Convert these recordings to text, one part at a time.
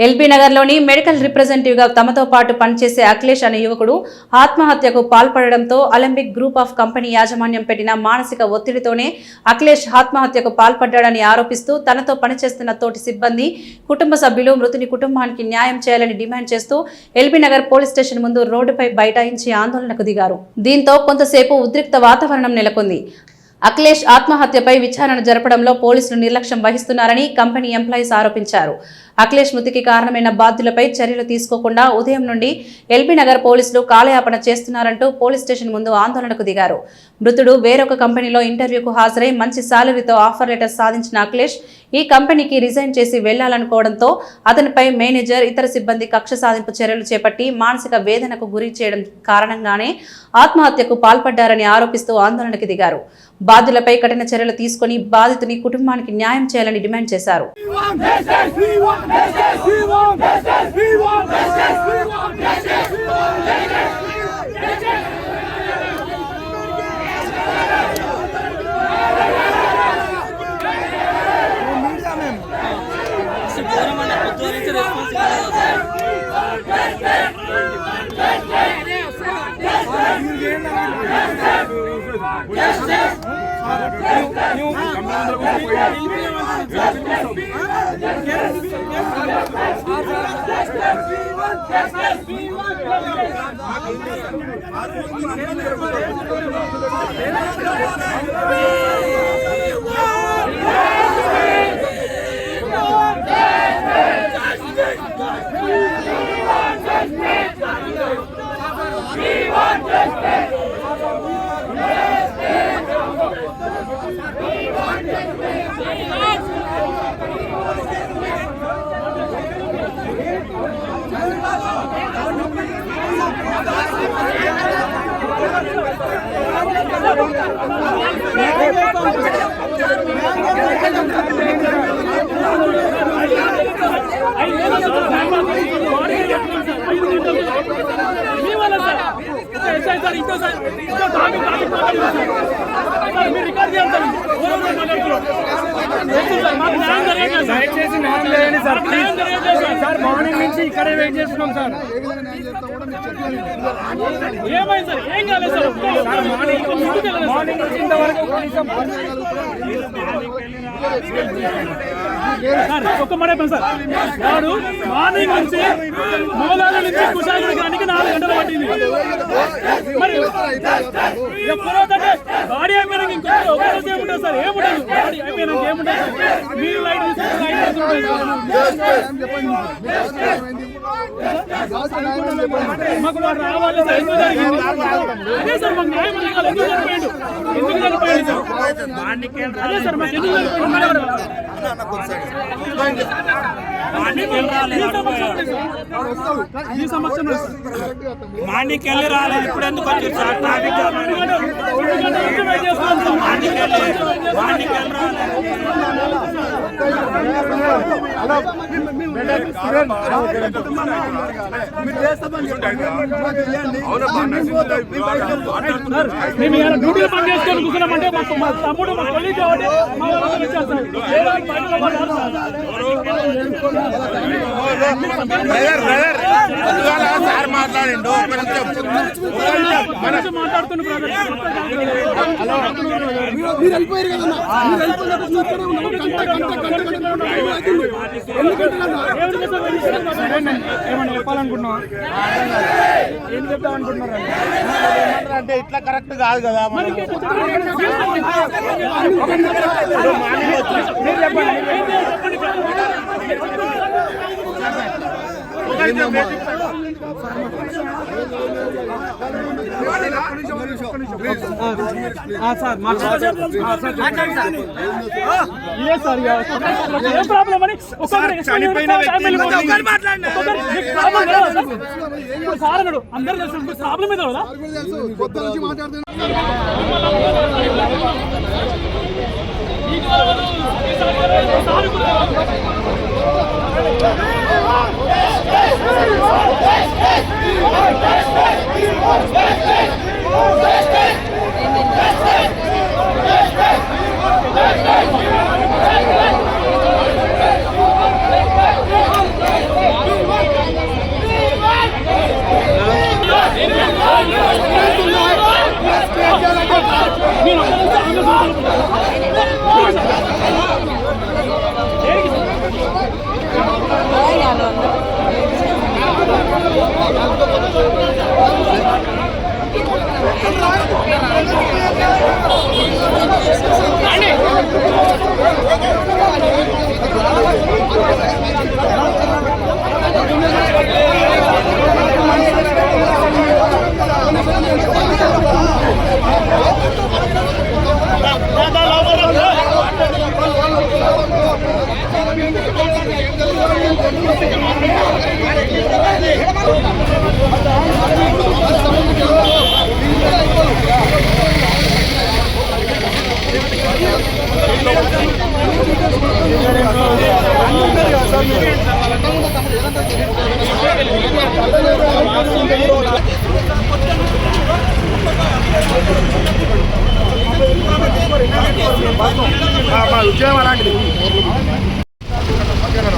LB నగర్లోని medical రిప్రజెంటేటివ్గా తమతో పాటు పనిచేసే అఖిలేష్ అనే యువకుడు ఆత్మహత్యకు పాల్పడడంతో అలింపిక్ గ్రూప్ ఆఫ్ కంపెనీ యాజమాన్యం పెట్టిన మానసిక ఒత్తిడితోనే అఖిలేష్ ఆత్మహత్యకు పాల్పడ్డాడని ఆరోపిస్తూ తనతో పనిచేస్తున్న తోటి సిబ్బంది కుటుంబ సభ్యులు మృతుని కుటుంబానికి న్యాయం చేయాలని డిమాండ్ చేస్తూ ఎల్బీ నగర్ పోలీస్ స్టేషన్ ముందు రోడ్డుపై బైఠాయించి ఆందోళనకు దిగారు. దీంతో కొంతసేపు ఉద్రిక్త వాతావరణం నెలకొంది. అఖిలేష్ ఆత్మహత్యపై విచారణ జరపడంలో పోలీసులు నిర్లక్ష్యం వహిస్తున్నారని కంపెనీ ఎంప్లాయీస్ ఆరోపించారు. అఖిలేష్ మృతికి కారణమైన బాధ్యులపై చర్యలు తీసుకోకుండా ఉదయం నుండి ఎల్బీ నగర్ పోలీసులు కాలయాపన చేస్తున్నారంటూ పోలీస్ స్టేషన్ ముందు ఆందోళనకు దిగారు. మృతుడు వేరొక కంపెనీలో ఇంటర్వ్యూకు హాజరై మంచి సాలరీతో ఆఫర్ లెటర్ సాధించిన అఖిలేష్ ఈ కంపెనీకి రిజైన్ చేసి వెళ్లాలనుకోవడంతో అతనిపై మేనేజర్ ఇతర సిబ్బంది కక్ష సాధింపు చర్యలు చేపట్టి మానసిక వేదనకు గురి చేయడం కారణంగానే ఆత్మహత్యకు పాల్పడ్డారని ఆరోపిస్తూ ఆందోళనకు దిగారు. బాధ్యులపై కఠిన చర్యలు తీసుకుని బాధితుని కుటుంబానికి న్యాయం చేయాలని డిమాండ్ చేశారు. దయచేసి న్యాయం చేయండి సార్. సార్ మార్నింగ్ నుంచి ఇక్కడే వెయిట్ చేస్తున్నాం సార్. ఏమైంది సార్? ఏం కాలేదు సార్. మార్నింగ్ నుంచి ఇంతవరకు ఒక్క మాట సార్. వాడు మార్నింగ్ నుంచి మూలాల నుంచి కుషాగుడికి 4 గంటలు పట్టింది. మరి ఎప్పుడోదంటే బాడీ అయిపోయినాక ఇంకొక ఏముంటుంది సార్? ఏముండదు. బాడీ అయిపోయినాక ఏముంటుంది? మీరు లైట్ మాకు వాడు రావాలి సార్. ఎందుకు జరిగింది? అదే సార్ మాకు న్యాయం అడగాలి. ఎందుకు చనిపోయాడు? ఎందుకు చనిపోయాడు సార్? అదే సార్ మాకు ఎందుకు చనిపోయాడు? మార్నింగ్ వెళ్ళి రాలేదు. ఇప్పుడు ఎందుకు వచ్చారు సార్? ట్రాఫిక్ మేము డ్యూటీలో పనిచేసుకొని కూర్చున్నామంటే మా తమ్ముడు మా కొలీగ్ కాబట్టి మా వాళ్ళు ఇచ్చేస్తాం. మాట్లాడిండు ఏమన్నా చెప్పాలనుకుంటున్నా? ఏం చెప్తామనుకుంటున్నారు అంటే ఇట్లా కరెక్ట్ కాదు కదా. అందరూ తెలుసు ప్రాబ్లం ఏదో కదా. ఉద్యోగం అలాంటిది పక్కన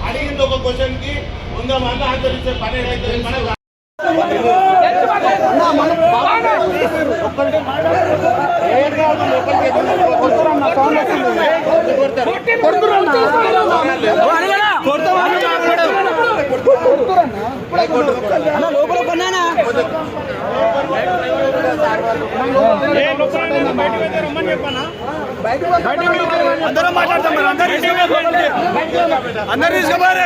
అడిగింది ఒక క్వశ్చన్ కి 100 మంది ఆన్సర్ ఇచ్చే పని అయితే అందరూ మాట్లాడతాం అందరూ తీసుకోవాలి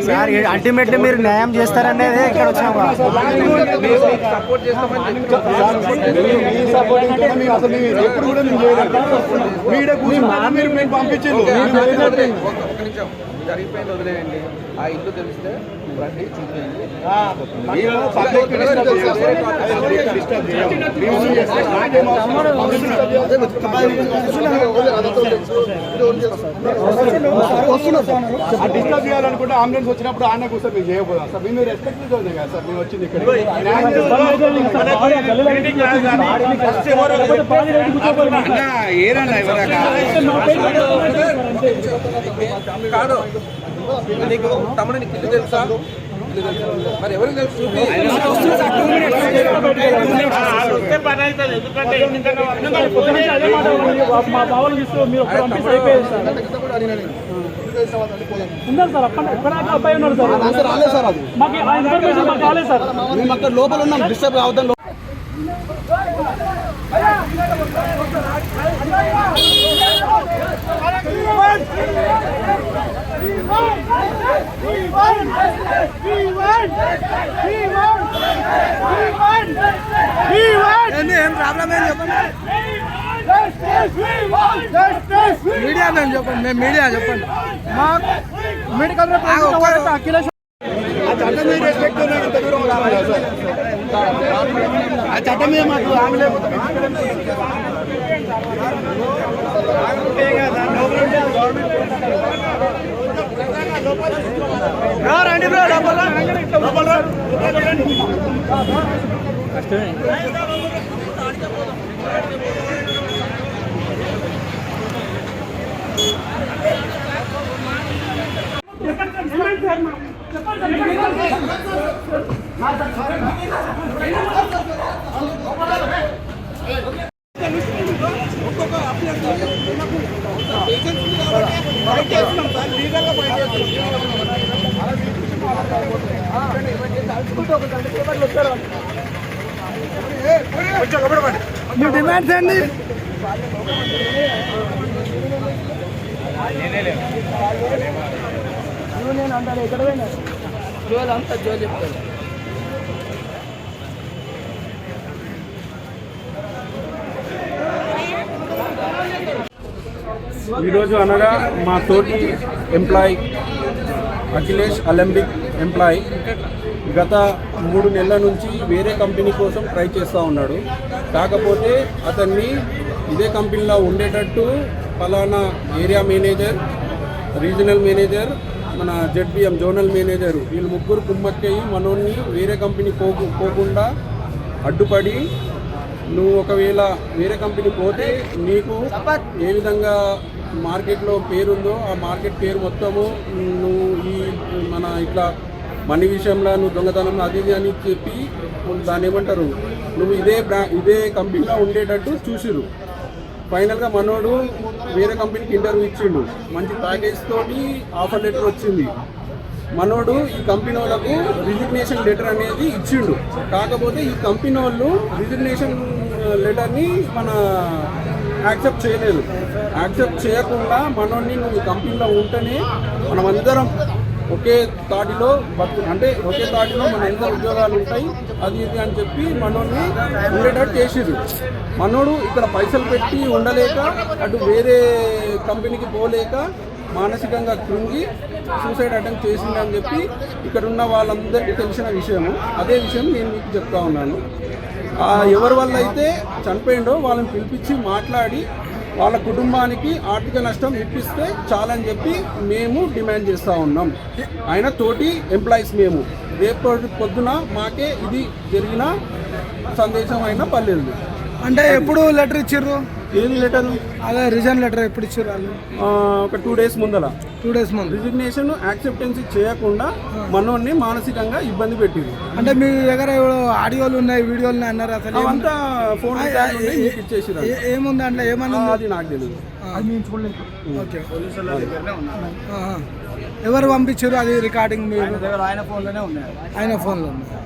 సార్ అల్టిమేట్లీ మీరు న్యాయం చేస్తారనేది ఇక్కడ వచ్చినాం. జరిగిపోయింది వదిలేయండి. ఆ ఇల్లు తెలిస్తే రండి చూపించండి. డిస్టర్బ్ చేయాలనుకుంటే అంబులెన్స్ వచ్చినప్పుడు ఆన్న కూర్చొని మీరు చేయకపోదాం సార్. మీరు రెస్పెక్ట్ చూడండి కదా సార్. మేము వచ్చింది ఇక్కడ ఏరన్నా కాదు నీకు తమ్ముడు నీకు ఇల్లు తెలుసా? మరి ఎవరికి తెలుసు? మా బావలు తీసుకో మీరు ఉన్నారు సార్. అక్కడ అబ్బాయి ఉన్నాడు సార్. మాకు ఆ ఇన్ఫర్మేషన్ మాకు కాలేదు సార్. మేము అక్కడ లోపల ఉన్నాం. డిస్టర్బ్ అవుతాం. మీడియా మేము చెప్పండి. మేము మీడియా చెప్పండి. మా మెడికల్ అఖిలేష్ చట్టం మీద రెస్పెక్ట్ ఇంత దూరం సార్. ఆ చట్టం మీద మాకు లోపల రండి బ్రో లోపల మీ డిమాండ్స్ ఏంటి? ఈరోజు అనగా మా తోటి ఎంప్లాయ్ అఖిలేష్ అలెంబిక్ ఎంప్లాయ్ గత 3 నెలల నుంచి వేరే కంపెనీ కోసం ట్రై చేస్తూ ఉన్నాడు. కాకపోతే అతన్ని ఇదే కంపెనీలో ఉండేటట్టు పలానా ఏరియా మేనేజర్, రీజనల్ మేనేజర్, మన జెడ్బిఎం జోనల్ మేనేజర్ వీళ్ళు ముగ్గురు కుమ్మక్కయ్యి మనోన్ని వేరే కంపెనీ పోకుండా అడ్డుపడి నువ్వు ఒకవేళ వేరే కంపెనీ పోతే నీకు ఏ విధంగా మార్కెట్లో పేరుందో ఆ మార్కెట్ పేరు మొత్తము నువ్వు ఈ మన ఇట్లా మనీ విషయంలో నువ్వు దొంగతనం అది ఇది అని చెప్పి దాన్ని ఏమంటారు నువ్వు ఇదే కంపెనీలో ఉండేటట్టు చూసిరు. ఫైనల్గా మనోడు వేరే కంపెనీకి ఇంటర్వ్యూ ఇచ్చిండు. మంచి ప్యాకేజ్ తోటి ఆఫర్ లెటర్ వచ్చింది. మనోడు ఈ కంపెనీ వాళ్ళకు రిజిగ్నేషన్ లెటర్ అనేది ఇచ్చిండు. కాకపోతే ఈ కంపెనీ వాళ్ళు రిజిగ్నేషన్ లెటర్ని యాక్సెప్ట్ చేయలేదు. యాక్సెప్ట్ చేయకుండా మనోడిని నువ్వు ఈ కంపెనీలో ఉంటేనే మనమందరం ఒకే తాటిలో అంటే ఒకే తాటిలో మన ఎంత ఉద్యోగాలు ఉంటాయి అది ఇది అని చెప్పి మనోడిని ఉండేటట్టు చేసిరు. మనోడు ఇక్కడ పైసలు పెట్టి ఉండలేక అటు వేరే కంపెనీకి పోలేక మానసికంగా కృంగి సూసైడ్ అటెంప్ట్ చేసిందని చెప్పి ఇక్కడ ఉన్న వాళ్ళందరికీ తెలిసిన విషయము. అదే విషయం నేను మీకు చెప్తా ఉన్నాను. ఎవరి వల్ల అయితే చనిపోయిండో వాళ్ళని పిలిపించి మాట్లాడి వాళ్ళ కుటుంబానికి ఆర్థిక నష్టం ఇప్పిస్తే చాలని చెప్పి మేము డిమాండ్ చేస్తూ ఉన్నాం. ఆయన తోటి ఎంప్లాయీస్ మేము రేపు పొద్దున మాకే ఇది జరిగిన సందేశం అయినా పర్లేదు. అంటే ఎప్పుడు లెటర్ ఇచ్చారు? ఏది లెటర్? అదే రిజైన్ లెటర్ ఎప్పుడు ఇచ్చారు వాళ్ళు? ఒక 2 days ముందర. 2 days ముందు రిజిగ్నేషన్ యాక్సెప్టెన్స్ చేయకుండా మనోడిని మానసికంగా ఇబ్బంది పెట్టింది. అంటే మీ దగ్గర ఆడియోలు ఉన్నాయి, వీడియోలు ఉన్నాయి అన్నారు. అసలు అవంతా ఫోన్ ఇచ్చేసి ఏముంది అంటే ఏమన్నా అది నాకు తెలియదు. ఓకే, ఎవరు పంపించారు అది రికార్డింగ్? మీరు ఆయన ఫోన్లోనే ఉన్నాయి. ఆయన ఫోన్లో ఉన్నాయి.